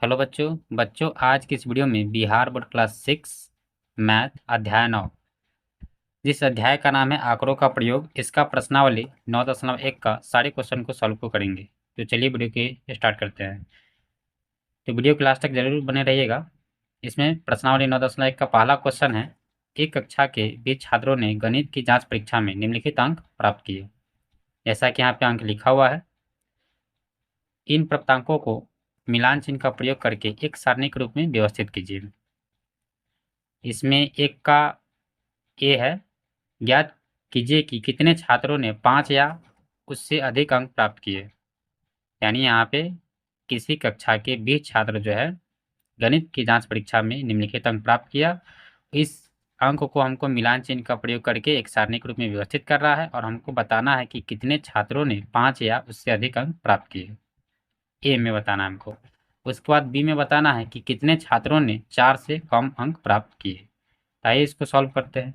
Hello बच्चों आज की इस वीडियो में बिहार बोर्ड क्लास 6 मैथ अध्याय 9 जिस अध्याय का नाम है आंकड़ों का प्रयोग, इसका प्रश्नावली 9.1 का सारे क्वेश्चन को सॉल्व को करेंगे। तो चलिए वीडियो के स्टार्ट करते हैं। तो वीडियो के लास्ट तक जरूर बने रहिएगा। इसमें प्रश्नावली 9.1 का पहला क्वेश्चन है, एक कक्षा के 20 छात्रों ने गणित की जाँच परीक्षा में निम्नलिखित अंक प्राप्त किए। जैसा कि यहाँ पे अंक लिखा हुआ है, इन प्राप्तांकों को मिलान चिन्ह का प्रयोग करके एक सारणी के रूप में व्यवस्थित कीजिए। इसमें एक का ए है, ज्ञात कीजिए कि कितने छात्रों ने 5 या उससे अधिक अंक प्राप्त किए। यानी यहाँ पे किसी कक्षा के 20 छात्र जो है गणित की जांच परीक्षा में निम्नलिखित अंक प्राप्त किया। इस अंक को हमको मिलान चिन्ह का प्रयोग करके एक सारणी के रूप में व्यवस्थित कर रहा है और हमको बताना है कि कितने छात्रों ने 5 या उससे अधिक अंक प्राप्त किए। ए में बताना है हमको। उसके बाद बी में बताना है कि कितने छात्रों ने 4 से कम अंक प्राप्त किए। आइए इसको सॉल्व करते हैं।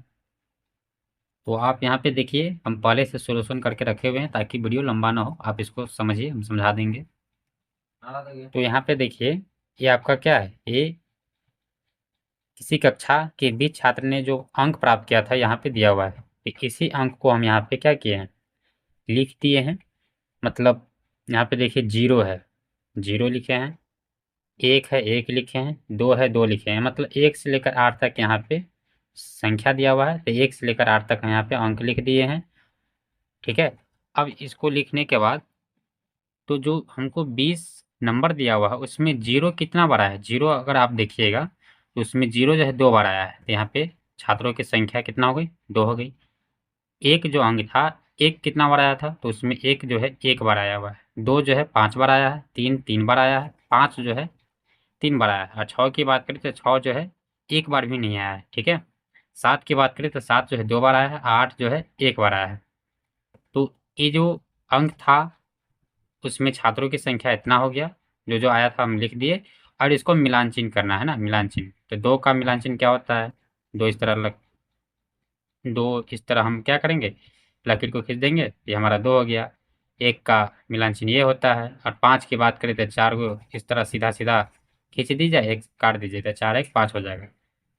तो आप यहाँ पे देखिए, हम पहले से सोल्यूशन करके रखे हुए हैं ताकि वीडियो लंबा ना हो, आप इसको समझिए, हम समझा देंगे। तो यहाँ पे देखिए, ये आपका क्या है, ये किसी कक्षा के 20 छात्र ने जो अंक प्राप्त किया था यहाँ पे दिया हुआ है। तो इसी अंक को हम यहाँ पे क्या किए हैं, लिख दिए हैं। मतलब यहाँ पे देखिए 0 है, 0 लिखे हैं, 1 है, 1 लिखे हैं, 2 है, 2 लिखे हैं। मतलब 1 से लेकर 8 तक यहाँ पे संख्या दिया हुआ है, तो 1 से लेकर 8 तक यहाँ पे अंक लिख दिए हैं। ठीक है। अब इसको लिखने के बाद तो जो हमको 20 नंबर दिया हुआ है उसमें 0 कितना बार आया है, 0 अगर आप देखिएगा तो उसमें 0 जो है 2 बार आया है। तो यहाँ पे छात्रों की संख्या कितना हो गई, 2 हो गई। एक जो अंक था, एक कितना बार आया था, तो उसमें एक जो है 1 बार आया हुआ है। 2 जो है 5 बार आया है, 3 3 बार आया है, 5 जो है 3 बार आया है। और 6 की बात करें तो 6 जो है 1 बार भी नहीं आया है। ठीक है। 7 की बात करें तो 7 जो है 2 बार आया है, 8 जो है 1 बार आया है। तो ये जो अंक था उसमें छात्रों की संख्या इतना हो गया, जो जो आया था हम लिख दिए। और इसको मिलान चिन्ह करना है ना, मिलान चिन्ह। तो 2 का मिलान चिन्ह क्या होता है, 2 इस तरह लग 2 इस तरह हम क्या करेंगे, लकीर को खींच देंगे, ये हमारा 2 हो गया। 1 का मिलान चिन्ह ये होता है। और 5 की बात करें तो 4 को इस तरह सीधा सीधा खींच दीजिए, 1 काट दीजिए, तो 4 1 5 हो जाएगा।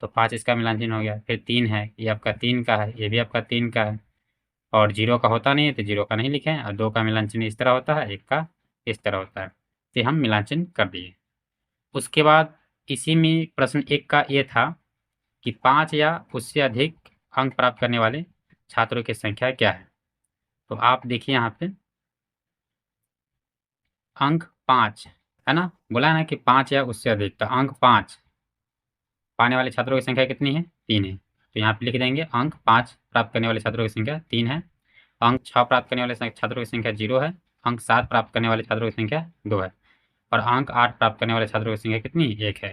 तो 5 इसका मिलान चिन्ह हो गया। फिर 3 है, ये आपका 3 का है, ये भी आपका 3 का है। और 0 का होता नहीं है तो 0 का नहीं लिखें। और 2 का मिलान चिन्ह इस तरह होता है, 1 का इस तरह होता है। तो हम मिलान चिन्ह कर दिए। उसके बाद इसी में प्रश्न 1 का ये था कि 5 या उससे अधिक अंक प्राप्त करने वाले छात्रों की संख्या क्या है। तो आप देखिए यहाँ पे अंक 5 है ना, बोला है ना कि 5 या उससे अधिक। तो अंक 5 पाने वाले छात्रों की संख्या कितनी है, 3 है। तो यहाँ पे लिख देंगे अंक 5 प्राप्त करने वाले छात्रों की संख्या 3 है। अंक 6 प्राप्त करने वाले छात्रों की संख्या 0 है। अंक 7 प्राप्त करने वाले छात्रों की संख्या 2 है। और अंक 8 प्राप्त करने वाले छात्रों की संख्या कितनी, 1 है।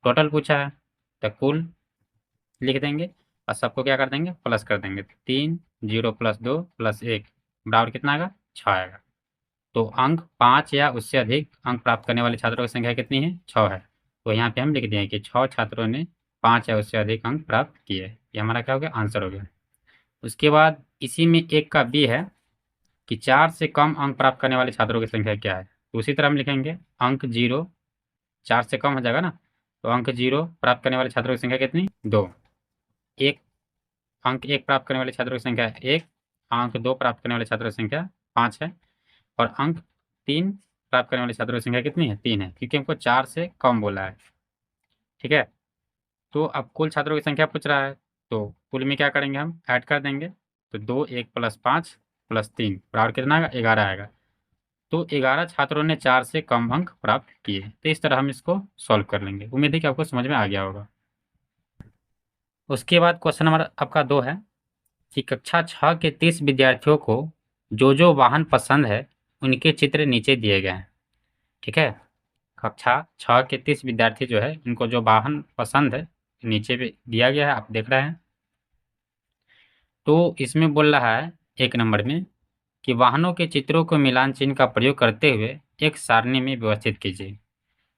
टोटल पूछा है तो कुल लिख देंगे और सबको क्या कर देंगे, प्लस कर देंगे। 3 0 प्लस 2 प्लस 1 बराबर कितना आएगा, 6 आएगा। तो अंक 5 या उससे अधिक अंक प्राप्त करने वाले छात्रों की संख्या कितनी है, 6 है। तो यहाँ पे हम लिख दें कि 6 छात्रों ने 5 या उससे अधिक अंक प्राप्त किए। ये हमारा क्या हो गया, आंसर हो गया। उसके बाद इसी में 1 का बी है कि 4 से कम अंक प्राप्त करने वाले छात्रों की संख्या क्या है। तो उसी तरह हम लिखेंगे अंक 0, 4 से कम हो जाएगा ना, तो अंक 0 प्राप्त करने वाले छात्रों की संख्या कितनी, 2। एक अंक 1 प्राप्त करने वाले छात्रों की संख्या 1, अंक 2 प्राप्त करने वाले छात्रों की संख्या 5 है। और अंक 3 प्राप्त करने वाले छात्रों की संख्या कितनी है, 3 है, क्योंकि हमको 4 से कम बोला है। ठीक है। तो अब कुल छात्रों की संख्या पूछ रहा है, तो कुल में क्या करेंगे, हम ऐड कर देंगे। तो 2 1 प्लस 5 प्लस 3 बराबर कितना आएगा, 11 आएगा। तो 11 छात्रों ने 4 से कम अंक प्राप्त किए। तो इस तरह हम इसको सॉल्व कर लेंगे। उम्मीद है कि आपको समझ में आ गया होगा। उसके बाद क्वेश्चन नंबर आपका 2 है कि कक्षा 6 के 30 विद्यार्थियों को जो जो वाहन पसंद है उनके चित्र नीचे दिए गए हैं। ठीक है। कक्षा 6 के 30 विद्यार्थी जो है इनको जो वाहन पसंद है नीचे भी दिया गया है, आप देख रहे हैं। तो इसमें बोल रहा है 1 नंबर में कि वाहनों के चित्रों को मिलान चिन्ह का प्रयोग करते हुए एक सारणी में व्यवस्थित कीजिए।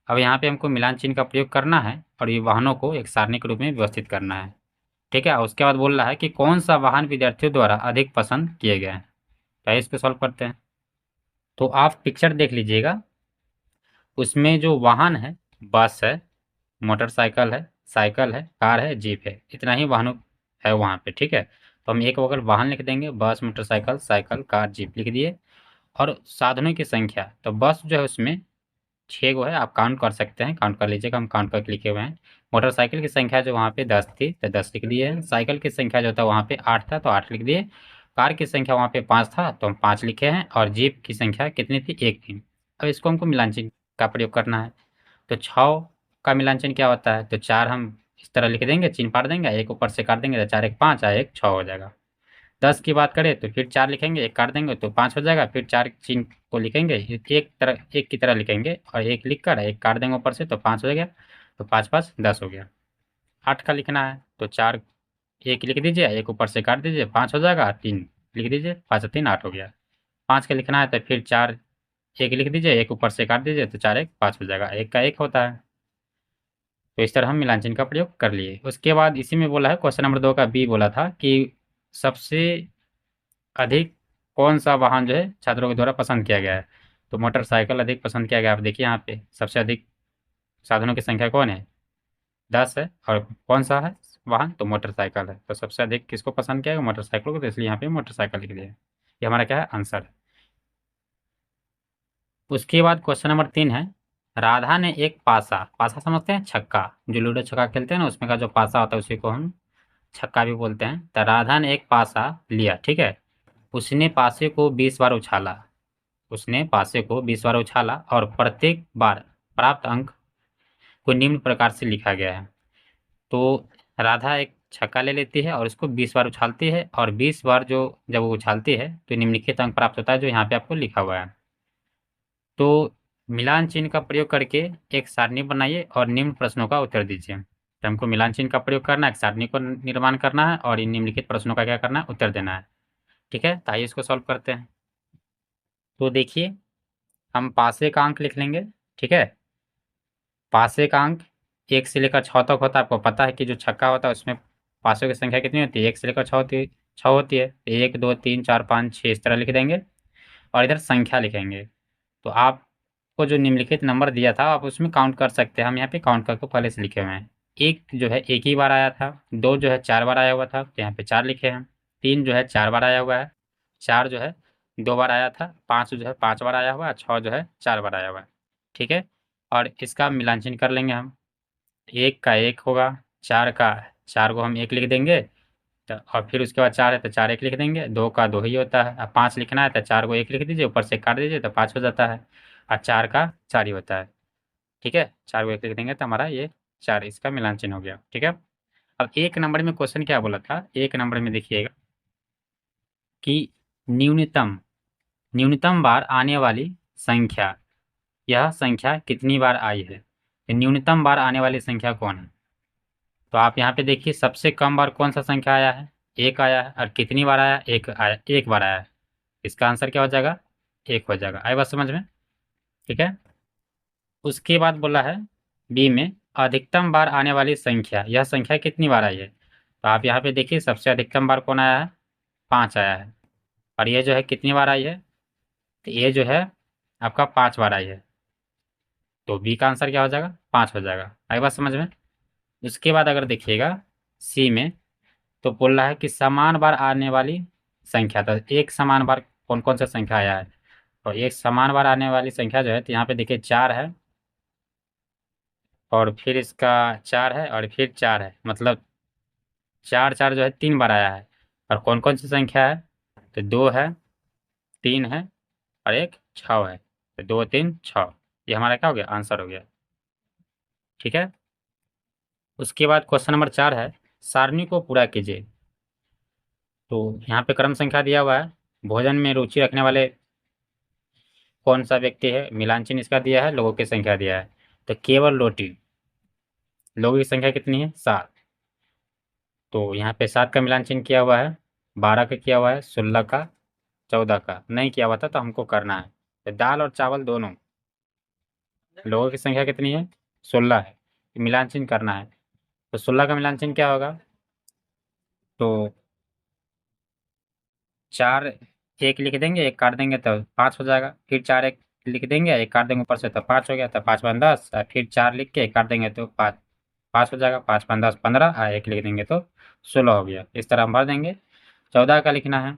अब यहाँ पे हमको मिलान चिन्ह का प्रयोग करना है और ये वाहनों को एक सारणी के रूप में व्यवस्थित करना है। ठीक है। उसके बाद बोल रहा है कि कौन सा वाहन विद्यार्थियों द्वारा अधिक पसंद किए गए हैं। तो इसको सॉल्व करते हैं। तो आप पिक्चर देख लीजिएगा। उसमें जो वाहन है, बस है, मोटरसाइकिल है, साइकिल है, कार है, जीप है, इतना ही वाहनों है वहाँ पे, ठीक है। तो हम एक बगल वाहन लिख देंगे, बस, मोटरसाइकिल, साइकिल, कार, जीप लिख दिए। और साधनों की संख्या, तो बस जो है उसमें 6 गो है, आप काउंट कर सकते हैं, काउंट कर लीजिएगा, हम काउंट करके लिखे हुए हैं। मोटरसाइकिल की संख्या जो वहाँ पे 10 थी तो 10 लिख दिए। साइकिल की संख्या जो था वहाँ पे 8 था तो 8 लिख दिए। कार की संख्या वहाँ पे 5 था तो हम 5 लिखे हैं। और जीप की संख्या कितनी थी? 1 थी। अब इसको हमको मिलान का प्रयोग करना है। तो 6 का मिलान क्या होता है? तो 4 हम इस तरह लिख देंगे, चिन्ह पार देंगे, एक ऊपर से काट देंगे तो 4 एक 5 और 1 6 हो जाएगा। 10 की बात करें तो फिर 4 लिखेंगे, एक काट देंगे तो 5 हो जाएगा, फिर 4 चिन्ह को लिखेंगे, एक की तरह लिखेंगे और एक लिख कर एक काट देंगे ऊपर से तो 5 हो गया। तो 5 5 10 हो गया। 8 का लिखना है तो 4 एक लिख दीजिए, एक ऊपर से काट दीजिए, 5 हो जाएगा, 3 लिख दीजिए, 5 3 8 हो गया। 5 का लिखना है तो फिर 4 एक लिख दीजिए, एक ऊपर से काट दीजिए तो 4 1 5 हो जाएगा, एक का एक होता है। तो इस तरह हम मिलान चिन्ह का प्रयोग कर लिए। उसके बाद इसी में बोला है, क्वेश्चन नंबर 2 का बी बोला था कि सबसे अधिक कौन सा वाहन जो है छात्रों के द्वारा पसंद किया गया है? तो मोटरसाइकिल अधिक पसंद किया गया। आप देखिए यहाँ पे सबसे अधिक साधनों की संख्या कौन है? 10 है। और कौन सा है वाहन? तो मोटरसाइकिल है। तो सबसे अधिक किसको पसंद किया गया? मोटरसाइकिल को। तो इसलिए यहाँ पे मोटरसाइकिल लिख दिया। ये हमारा क्या है? आंसर है। उसके बाद क्वेश्चन नंबर 3 है, राधा ने एक पासा, पासा समझते हैं? छक्का, जो लूडो छक्का खेलते हैं ना, उसमें का जो पासा होता है उसी को हम छक्का भी बोलते हैं। तो राधा ने एक पासा लिया, ठीक है। उसने पासे को 20 बार उछाला। उसने पासे को 20 बार उछाला और प्रत्येक बार प्राप्त अंक को निम्न प्रकार से लिखा गया है। तो राधा एक छक्का ले लेती है और इसको 20 बार उछालती है, और 20 बार जो जब वो उछालती है तो निम्नलिखित अंक प्राप्त होता है, जो यहाँ पे आपको लिखा हुआ है। तो मिलान चिन्ह का प्रयोग करके एक सारणी बनाइए और निम्न प्रश्नों का उत्तर दीजिए। तो हमको मिलान चिन्ह का प्रयोग करना है, एक सारणी को निर्माण करना है और इन निम्नलिखित प्रश्नों का क्या करना है? उत्तर देना है। ठीक है, तो आइए इसको सॉल्व करते हैं। तो देखिए, हम पासे का अंक लिख लेंगे, ठीक है। पासे का अंक 1 से लेकर 6 तक होता है। आपको पता है कि जो छक्का होता है उसमें पासों की संख्या कितनी होती है? 1 से लेकर 6 होती है। 1 2 3 4 5 6 इस तरह लिख देंगे और इधर संख्या लिखेंगे। तो आपको जो निम्नलिखित नंबर दिया था आप उसमें काउंट कर सकते हैं। हम यहाँ पे काउंट करके पहले से लिखे हुए हैं। 1 जो है 1 ही बार आया था, 2 जो है 4 बार आया हुआ था तो यहाँ पे 4 लिखे हैं, 3 जो है 4 बार आया हुआ है, 4 जो है 2 बार आया था, 5 जो है 5 बार आया हुआ है, 6 जो है 4 बार आया हुआ है, ठीक है। और इसका मिलान कर लेंगे हम। 1 का 1 होगा, 4 का 4 को हम 1 लिख देंगे, तो और फिर उसके बाद 4 है तो 4 1 लिख देंगे, 2 का 2 ही होता है। अब 5 लिखना है तो 4 को 1 लिख दीजिए, ऊपर से काट दीजिए तो 5 हो जाता है। और 4 का 4 ही होता है, ठीक है। 4 को 1 लिख देंगे तो हमारा ये 4 इसका मिलान चिन्ह हो गया, ठीक है। अब 1 नंबर में क्वेश्चन क्या बोला था? 1 नंबर में देखिएगा कि न्यूनतम न्यूनतम बार आने वाली संख्या, यह संख्या कितनी बार आई है? तो न्यूनतम बार आने वाली संख्या कौन है? तो आप यहाँ पे देखिए, सबसे कम बार कौन सा संख्या आया है? 1 आया है। और कितनी बार आया? 1 आया, 1 बार आया है। इसका आंसर क्या हो जाएगा? 1 हो जाएगा। आई बात समझ में? ठीक है। उसके बाद बोला है बी में, अधिकतम बार आने वाली संख्या, यह संख्या कितनी बार आई है? तो आप यहाँ पे देखिए, सबसे अधिकतम बार कौन आया है? 5 आया है। और ये जो है कितनी बार आई है? तो ये जो है आपका 5 बार आई है। तो बी का आंसर क्या हो जाएगा? 5 हो जाएगा। आई बात समझ में? उसके बाद अगर देखिएगा सी में, तो बोल रहा है कि समान बार आने वाली संख्या। तो एक समान बार कौन कौन सा संख्या आया है? तो एक समान बार आने वाली संख्या जो है, तो यहाँ पे देखिए 4 है, और फिर इसका 4 है, और फिर 4 है, मतलब 4 4 जो है 3 बार आया है। और कौन कौन सी संख्या है? तो 2 है, 3 है, और एक 6 है। तो 2 3 6, ये हमारा क्या हो गया? आंसर हो गया, ठीक है। उसके बाद क्वेश्चन नंबर 4 है, सारणी को पूरा कीजिए। तो यहाँ पे क्रम संख्या दिया हुआ है, भोजन में रुचि रखने वाले कौन सा व्यक्ति है, मिलान चिन्ह इसका दिया है, लोगों की संख्या दिया है। तो केवल रोटी, लोगों की संख्या कितनी है? 7। तो यहाँ पे 7 का मिलान चिन्ह किया हुआ है, 12 का किया हुआ है, 16 का, 14 का नहीं किया हुआ था तो हमको करना है। तो दाल और चावल दोनों, लोगों की संख्या कितनी है? 16 है, मिलान चिन्ह करना है। तो 16 का मिलान चिन्ह क्या होगा? तो 4 1 लिख देंगे, 1 काट देंगे तो 5 हो जाएगा, फिर 4 1 लिख देंगे, एक काट देंगे ऊपर से तो 5 हो गया, तो 5 5 10, फिर 4 लिख के एक काट देंगे तो 5 5 हो जाएगा, 5 5 10 15, एक लिख देंगे तो 16 हो गया। इस तरह हम भर देंगे। 14 का लिखना है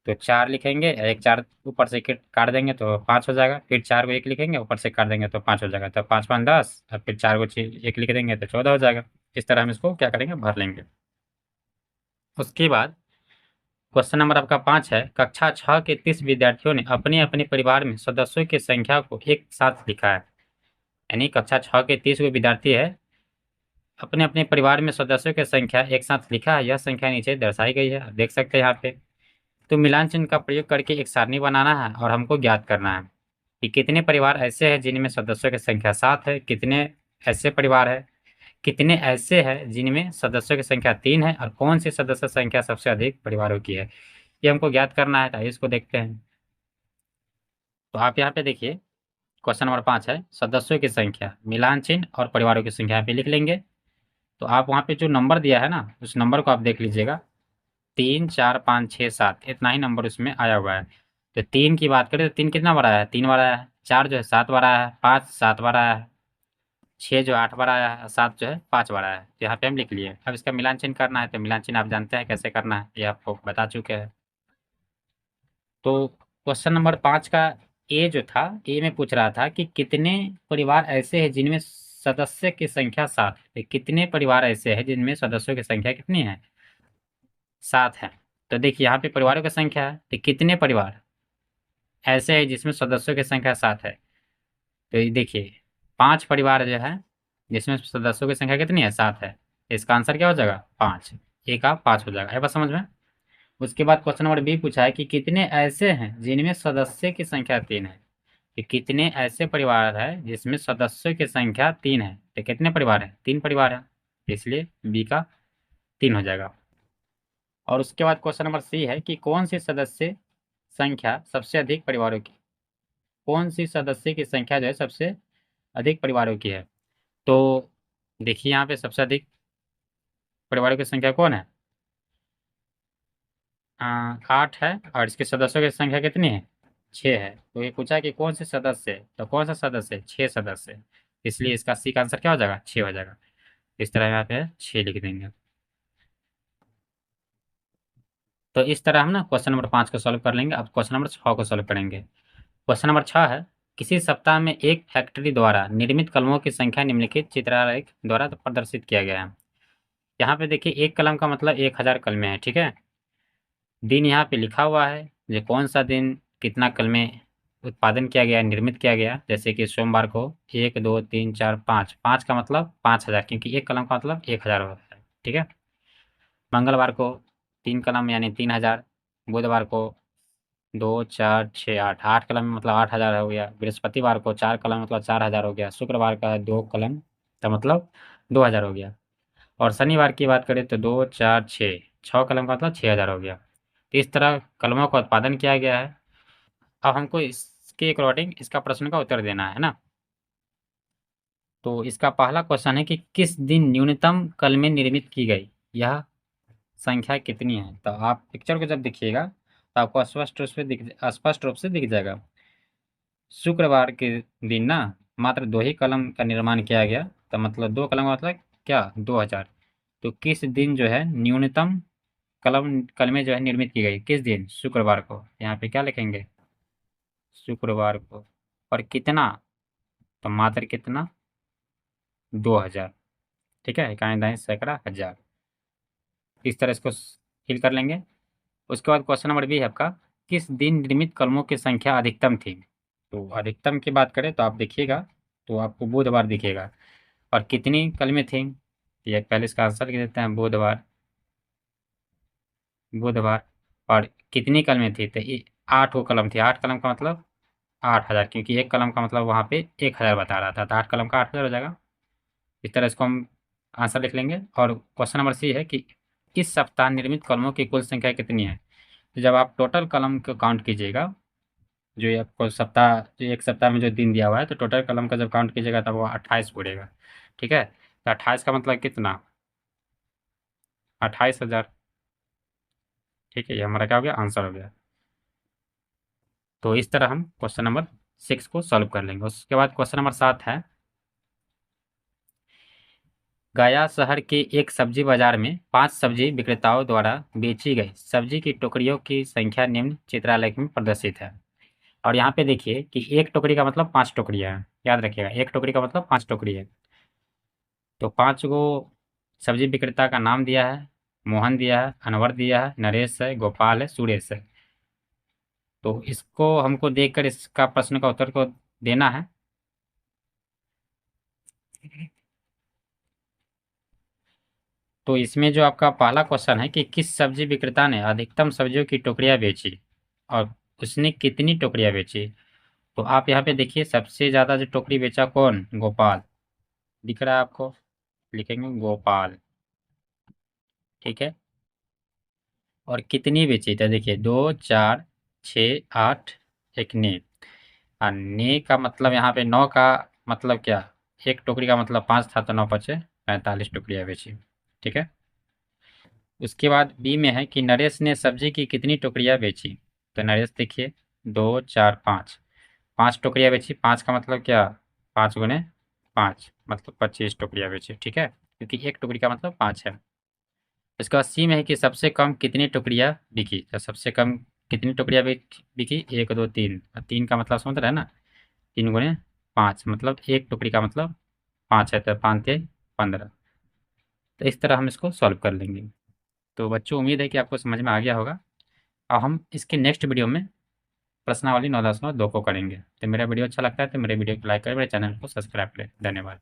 तो 4 लिखेंगे, एक 4 ऊपर से काट देंगे तो 5 हो जाएगा, फिर 4 को 1 लिखेंगे ऊपर से काट देंगे तो 5 हो जाएगा, तो 5 5 10, और फिर 4 को 1 लिख देंगे तो 14 हो जाएगा। इस तरह हम इसको क्या करेंगे, भर लेंगे। उसके बाद क्वेश्चन नंबर आपका 5 है, कक्षा 6 के 30 विद्यार्थियों ने अपने अपने परिवार में सदस्यों की संख्या को एक साथ लिखा है। यानी कक्षा 6 के 30 गो विद्यार्थी है, अपने अपने परिवार में सदस्यों की संख्या एक साथ लिखा है। यह संख्या नीचे दर्शाई गई है, आप देख सकते हैं यहाँ पे। तो मिलान चिन्ह का प्रयोग करके एक सारणी बनाना है और हमको ज्ञात करना है कि कितने परिवार ऐसे हैं जिनमें सदस्यों की संख्या 7 है, कितने ऐसे परिवार है, कितने ऐसे हैं जिनमें सदस्यों की संख्या 3 है, और कौन सी सदस्य संख्या सबसे अधिक परिवारों की है, ये हमको ज्ञात करना है। तो इसको देखते हैं। तो आप यहाँ पे देखिए, क्वेश्चन नंबर 5 है, सदस्यों की संख्या, मिलान चिन्ह और परिवारों की संख्या यहाँ पे लिख लेंगे। तो आप वहाँ पे जो नंबर दिया है ना, उस नंबर को आप देख लीजिएगा, 3 4 5 6 7, इतना ही नंबर उसमें आया हुआ है। तो 3 की बात करें तो 3 कितना बार आया है, 3 बार आया है। 4 जो है 7 बार आया है, 5 7 बार आया है, 6 जो 8 बार आया है, 7 जो है 5 बार आया है। तो यहाँ पे हम लिख लिए। अब इसका मिलान चिन्ह करना है, तो मिलान चिन्ह आप जानते हैं कैसे करना है, ये आपको बता चुके हैं। तो क्वेश्चन नंबर 5 का ए जो था, ए में पूछ रहा था कि कितने परिवार ऐसे हैं जिनमें सदस्य की संख्या 7 है। कितने परिवार ऐसे हैं जिनमें सदस्यों की संख्या कितनी है, 7 है। तो देखिए यहाँ पे परिवारों की संख्या है, तो कितने परिवार ऐसे हैं जिसमें सदस्यों की संख्या 7 है। तो ये देखिए 5 परिवार जो है जिसमें सदस्यों की संख्या कितनी है, 7 है। इसका आंसर क्या हो जाएगा, 5। ए का 5 हो जाएगा। है बस समझ में। उसके बाद क्वेश्चन नंबर बी पूछा है कि कितने ऐसे हैं जिनमें सदस्य की संख्या 3 है। कि कितने ऐसे परिवार है जिसमें सदस्यों की संख्या 3 है। तो कितने परिवार है, 3 परिवार है, इसलिए बी का 3 हो जाएगा। और उसके बाद क्वेश्चन नंबर सी है कि कौन सी सदस्य संख्या सबसे अधिक परिवारों की, कौन सी सदस्य की संख्या जो है सबसे अधिक परिवारों की है। तो देखिए यहाँ पे सबसे अधिक परिवारों की संख्या कौन है, 8 है, और इसके सदस्यों की संख्या कितनी है, 6 है। तो ये पूछा कि कौन से सदस्य है, तो कौन सा सदस्य है, 6 सदस्य है। इसलिए इसका सी का आंसर क्या हो जाएगा, 6 हो जाएगा। इस तरह यहाँ पे 6 लिख देंगे। तो इस तरह हम ना क्वेश्चन नंबर 5 को सॉल्व कर लेंगे। अब क्वेश्चन नंबर 6 को सॉल्व करेंगे। क्वेश्चन नंबर 6 है, किसी सप्ताह में एक फैक्ट्री द्वारा निर्मित कलमों की संख्या निम्नलिखित चित्रालेख द्वारा प्रदर्शित किया गया है। यहाँ पे देखिए एक कलम का मतलब 1000 कलमें हैं, ठीक है। दिन यहाँ पे लिखा हुआ है, जो कौन सा दिन कितना कलमें उत्पादन किया गया, निर्मित किया गया। जैसे कि सोमवार को 1 2 3 4 5, 5 का मतलब 5000, क्योंकि एक कलम का मतलब 1000 होता है, ठीक है। मंगलवार को 3 कलम यानी 3000। बुधवार को 2 4 6 8, 8 कलम मतलब 8000 हो गया। बृहस्पतिवार को 4 कलम मतलब 4000 हो गया। शुक्रवार का 2 कलम का मतलब 2000 हो गया। और शनिवार की बात करें तो 2 4 6, 6 कलम का मतलब 6000 हो गया। तो इस तरह कलमों का उत्पादन किया गया है। अब हमको इसके अकॉर्डिंग इसका प्रश्न का उत्तर देना है ना। तो इसका पहला क्वेश्चन है कि किस दिन न्यूनतम कलमें निर्मित की गई, यह संख्या कितनी है। तो आप पिक्चर को जब देखिएगा तो आपको स्पष्ट रूप से दिख जाएगा। शुक्रवार के दिन ना मात्र 2 ही कलम का निर्माण किया गया। तो मतलब 2 कलम का मतलब क्या, 2000। तो किस दिन जो है न्यूनतम कलमें जो है निर्मित की गई, किस दिन, शुक्रवार को। यहाँ पे क्या लिखेंगे, शुक्रवार को। और कितना, तो मात्र कितना, 2000, ठीक है। इकाई दाएं सैकड़ा हजार। इस तरह इसको फिल कर लेंगे। उसके बाद क्वेश्चन नंबर बी है आपका, किस दिन निर्मित कलमों की संख्या अधिकतम थी। तो अधिकतम की बात करें तो आप देखिएगा, तो आपको बुधवार दिखेगा। और कितनी कलमें थी, ये पहले इसका आंसर लिख देते हैं, बुधवार। बुधवार और कितनी कलमें थी, तो 8 वो कलम थी। 8 कलम का मतलब 8000, क्योंकि एक कलम का मतलब वहाँ पे 1000 बता रहा था, तो 8 कलम का 8000 हो जाएगा। इस तरह इसको हम आंसर लिख लेंगे। और क्वेश्चन नंबर सी है कि इस सप्ताह निर्मित कलमों की कुल संख्या कितनी है। तो जब आप टोटल कलम को काउंट कीजिएगा, जो ये आपको सप्ताह, जो एक सप्ताह में जो दिन दिया हुआ है, तो टोटल कलम का जब काउंट कीजिएगा तब वो 28 पड़ेगा, ठीक है। तो 28 का मतलब कितना, 28,000, ठीक है। ये हमारा क्या हो गया, आंसर हो गया। तो इस तरह हम क्वेश्चन नंबर 6 को सॉल्व कर लेंगे। उसके बाद क्वेश्चन नंबर 7 है, गया शहर के एक सब्जी बाजार में 5 सब्जी विक्रेताओं द्वारा बेची गई सब्जी की टोकरियों की संख्या निम्न चित्रालेख में प्रदर्शित है। और यहाँ पे देखिए कि एक टोकरी का मतलब 5 टोकरियाँ हैं, याद रखिएगा, एक टोकरी का मतलब 5 टोकरी है। तो 5 गो सब्जी विक्रेता का नाम दिया है, मोहन दिया है, अनवर दिया है, नरेश है, गोपाल है, सुरेश है। तो इसको हमको देखकर इसका प्रश्न का उत्तर को देना है। तो इसमें जो आपका पहला क्वेश्चन है कि किस सब्जी विक्रेता ने अधिकतम सब्जियों की टोकरियां बेची और उसने कितनी टोकरियां बेची। तो आप यहाँ पे देखिए, सबसे ज़्यादा जो टोकरी बेचा कौन, गोपाल, दिख रहा है आपको, लिखेंगे गोपाल, ठीक है। और कितनी बेची, तो देखिए 2 4 6 8, एक ने। और ने का मतलब यहाँ पे 9 का मतलब क्या, एक टोकरी का मतलब 5 था, तो 9 पचे 45 टोकरियाँ बेची, ठीक है। उसके बाद बी में है कि नरेश ने सब्जी की कितनी टोकरियाँ बेची। तो नरेश देखिए 2 4 5, 5 टोकरियाँ बेची, 5 का मतलब क्या, 5 गुने 5 मतलब 25 टोकरियाँ बेची, ठीक है, क्योंकि एक टोकरी का मतलब 5 है। इसके बाद सी में है कि सबसे कम कितनी टुकड़ियाँ बिकी। तो सबसे कम कितनी टुकड़ियाँ बिकी, 1 2 3, और 3 का मतलब समझ रहे हैं ना, 3 गुने 5 मतलब एक टुकड़ी का मतलब 5 है, तो 5 × 15। तो इस तरह हम इसको सॉल्व कर लेंगे। तो बच्चों, उम्मीद है कि आपको समझ में आ गया होगा। अब हम इसके नेक्स्ट वीडियो में प्रश्नावली 9 10 9 2 को करेंगे। तो मेरा वीडियो अच्छा लगता है तो मेरे वीडियो को लाइक करें, मेरे चैनल को सब्सक्राइब करें। धन्यवाद।